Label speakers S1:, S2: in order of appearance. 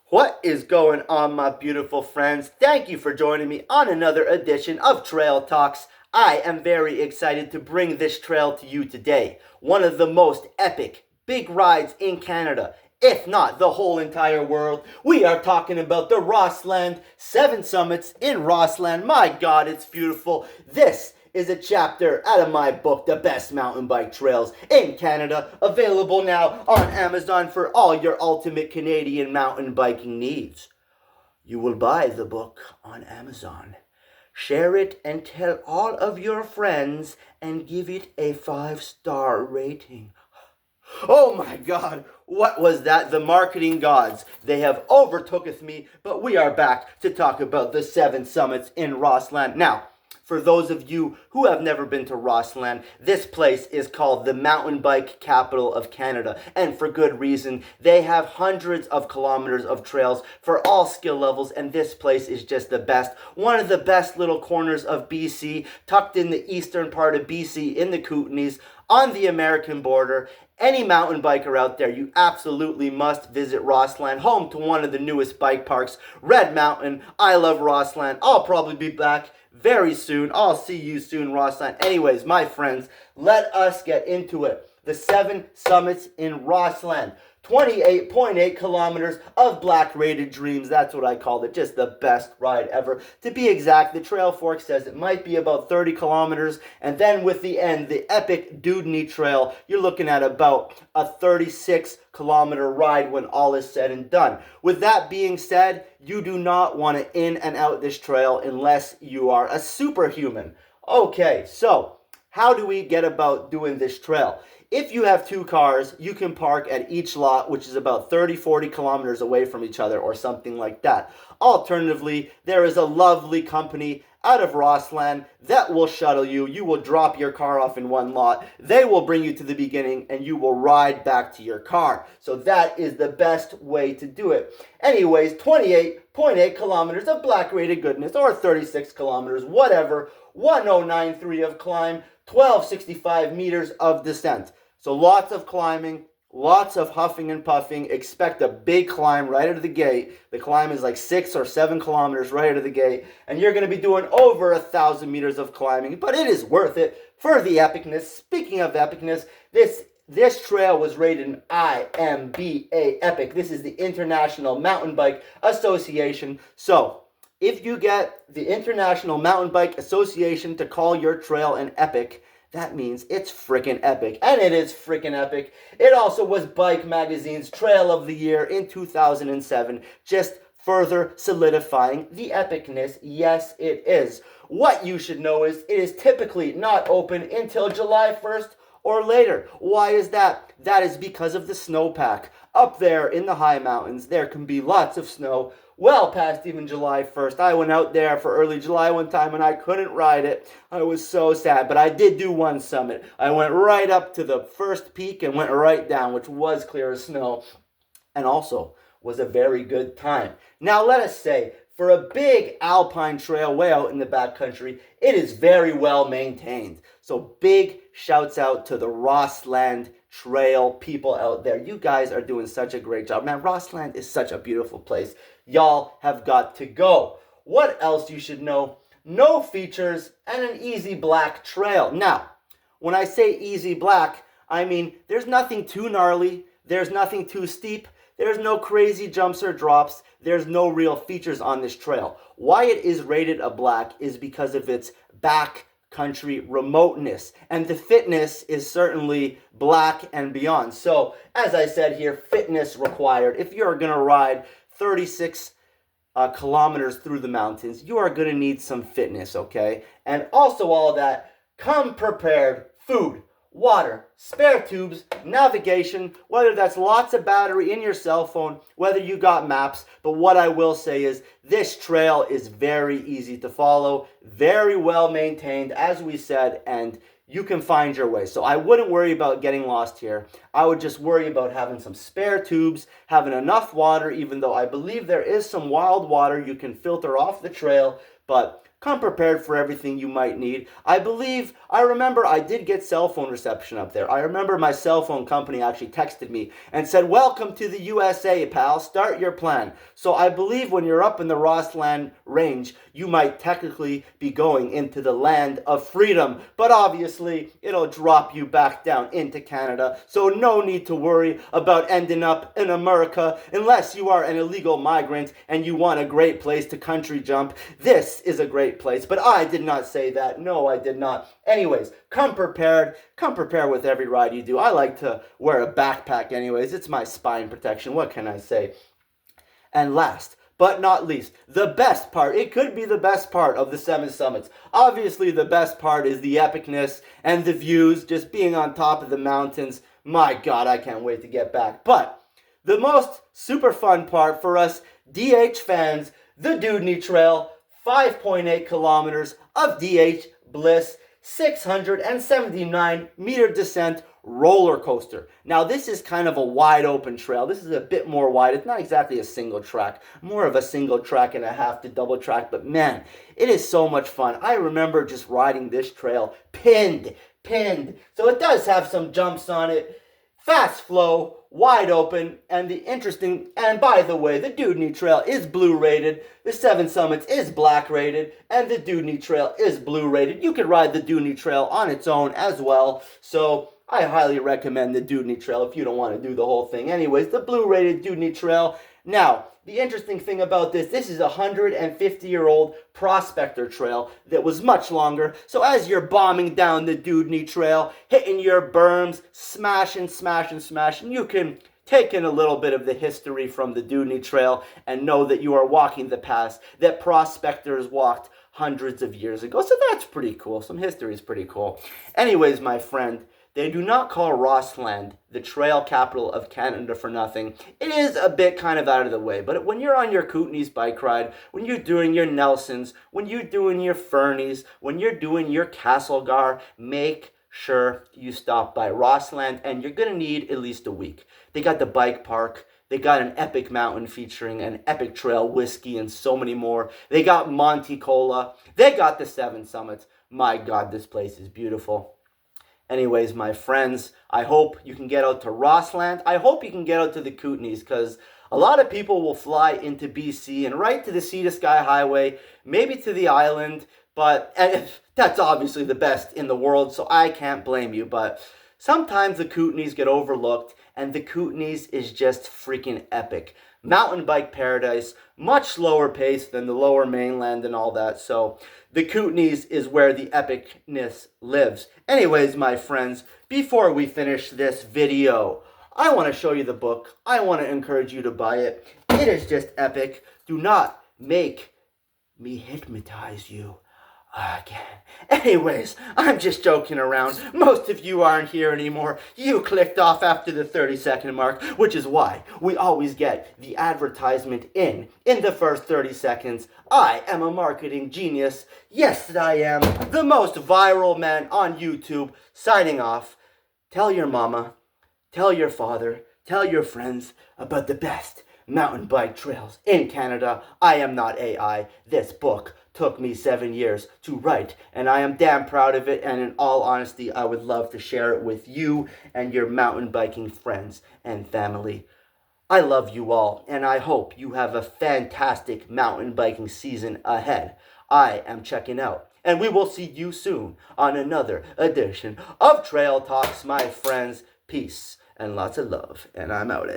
S1: What is going on, my beautiful friends? Thank you for joining me on another edition of Trail Talks. I am very excited to bring this trail to you today. One of the most epic big rides in Canada, if not the whole entire world. We are talking about the Rossland 7 Summits in Rossland. My God, it's beautiful. This is a chapter out of my book, The Best Mountain Bike Trails in Canada, available now on Amazon for all your ultimate Canadian mountain biking needs. You will buy the book on Amazon. Share it and tell all of your friends and give it a 5-star rating. Oh my God, what was that? The marketing gods, they have overtooketh me, but we are back to talk about the 7 summits in Rossland. Now, for those of you who have never been to Rossland, this place is called the mountain bike capital of Canada, and for good reason. They have hundreds of kilometers of trails for all skill levels, and this place is just the best. One of the best little corners of BC, tucked in the eastern part of BC in the Kootenays, on the American border. Any mountain biker out there, you absolutely must visit Rossland, home to one of the newest bike parks, Red Mountain. I love Rossland. I'll probably be back very soon. I'll see you soon, Rossland. Anyways, my friends, let us get into it. The 7 summits in Rossland. 28.8 kilometers of black rated dreams. That's what I called it. Just the best ride ever. To be exact, the Trail Fork says it might be about 30 kilometers. And then with the end, the epic Dewdney Trail, you're looking at about a 36-kilometer ride when all is said and done. With that being said, you do not want to in and out this trail unless you are a superhuman. Okay, so how do we get about doing this trail? If you have 2 cars, you can park at each lot, which is about 30-40 kilometers away from each other or something like that. Alternatively, there is a lovely company out of Rossland that will shuttle you. You will drop your car off in one lot. They will bring you to the beginning and you will ride back to your car. So that is the best way to do it. Anyways, 28.8 kilometers of black rated goodness, or 36 kilometers, whatever. 1093 of climb, 1265 meters of descent. So lots of climbing, lots of huffing and puffing. Expect a big climb right out of the gate. The climb is like 6 or 7 kilometers right out of the gate. And you're going to be doing over 1,000 meters of climbing. But it is worth it for the epicness. Speaking of epicness, this trail was rated an IMBA Epic. This is the International Mountain Bike Association. So if you get the International Mountain Bike Association to call your trail an epic, that means it's freaking epic. And it is freaking epic. It also was Bike Magazine's Trail of the Year in 2007, just further solidifying the epicness. Yes, it is. What you should know is it is typically not open until July 1st or later. Why is that? That is because of the snowpack. Up there in the high mountains, there can be lots of snow, well past even July 1st. I went out there for early July one time and I couldn't ride it. I was so sad, but I did do one summit. I went right up to the first peak and went right down, which was clear as snow, and also was a very good time. Now let us say, for a big alpine trail way out in the backcountry, it is very well maintained. So big shouts out to the Rossland Trail people out there. You guys are doing such a great job. Man, Rossland is such a beautiful place. Y'all have got to go. What else you should know? No features and an easy black trail. Now, when I say easy black, I mean there's nothing too gnarly. There's nothing too steep. There's no crazy jumps or drops. There's no real features on this trail. Why it is rated a black is because of its backcountry remoteness. And the fitness is certainly black and beyond. So, as I said here, fitness required. If you're going to ride 36 kilometers through the mountains, you are going to need some fitness, okay? And also all of that, come prepared. Food, water, spare tubes, navigation, whether that's lots of battery in your cell phone, whether you got maps. But what I will say is this trail is very easy to follow, very well maintained, as we said, and you can find your way. So I wouldn't worry about getting lost here. I would just worry about having some spare tubes, having enough water, even though I believe there is some wild water you can filter off the trail, but come prepared for everything you might need. I remember I did get cell phone reception up there. I remember my cell phone company actually texted me and said, "Welcome to the USA, pal. Start your plan." So I believe when you're up in the Rossland range, you might technically be going into the land of freedom. But obviously, it'll drop you back down into Canada. So no need to worry about ending up in America unless you are an illegal migrant and you want a great place to country jump. This is a great place. But I did not say that. No, I did not. Anyways, come prepared. Come prepared with every ride you do. I like to wear a backpack anyways. It's my spine protection. What can I say? And last but not least, the best part, it could be the best part of the Seven Summits. Obviously, the best part is the epicness and the views, just being on top of the mountains. My God, I can't wait to get back. But the most super fun part for us DH fans, the Dewdney Trail, 5.8 kilometers of DH bliss, 679-meter descent roller coaster. Now, this is kind of a wide open trail. This is a bit more wide. It's not exactly a single track, more of a single track and a half to double track, but man, it is so much fun. I remember just riding this trail pinned. So it does have some jumps on it. Fast flow, wide open, and by the way, the Dewdney Trail is blue rated, the Seven Summits is black rated, and the Dewdney Trail is blue rated. You could ride the Dewdney Trail on its own as well, so I highly recommend the Dewdney Trail if you don't want to do the whole thing. Anyways, the blue rated Dewdney Trail. Now, the interesting thing about this is a 150-year-old prospector trail that was much longer. So as you're bombing down the Dewdney Trail, hitting your berms, smashing, you can take in a little bit of the history from the Dewdney Trail and know that you are walking the paths that prospectors walked hundreds of years ago. So that's pretty cool. Some history is pretty cool. Anyways, my friend, they do not call Rossland the trail capital of Canada for nothing. It is a bit kind of out of the way, but when you're on your Kootenays bike ride, when you're doing your Nelsons, when you're doing your Fernies, when you're doing your Castlegar, make sure you stop by Rossland, and you're going to need at least a week. They got the bike park. They got an epic mountain featuring an epic trail whiskey and so many more. They got Monte Cola. They got the Seven Summits. My God, this place is beautiful. Anyways, my friends, I hope you can get out to Rossland. I hope you can get out to the Kootenays, because a lot of people will fly into BC and right to the Sea to Sky Highway, maybe to the island, and that's obviously the best in the world, so I can't blame you. But sometimes the Kootenays get overlooked, and the Kootenays is just freaking epic. Mountain bike paradise, much slower pace than the lower mainland and all that, so the Kootenays is where the epicness lives. Anyways, my friends, before we finish this video, I want to show you the book. I want to encourage you to buy it. It is just epic. Do not make me hypnotize you again. Anyways, I'm just joking around. Most of you aren't here anymore. You clicked off after the 30-second mark, which is why we always get the advertisement in the first 30 seconds. I am a marketing genius. Yes, I am the most viral man on YouTube. Signing off. Tell your mama, tell your father, tell your friends about the best mountain bike trails in Canada. I am not AI. This book took me 7 years to write, and I am damn proud of it, and in all honesty, I would love to share it with you and your mountain biking friends and family. I love you all, and I hope you have a fantastic mountain biking season ahead. I am checking out, and we will see you soon on another edition of Trail Talks, my friends. Peace and lots of love, and I'm out.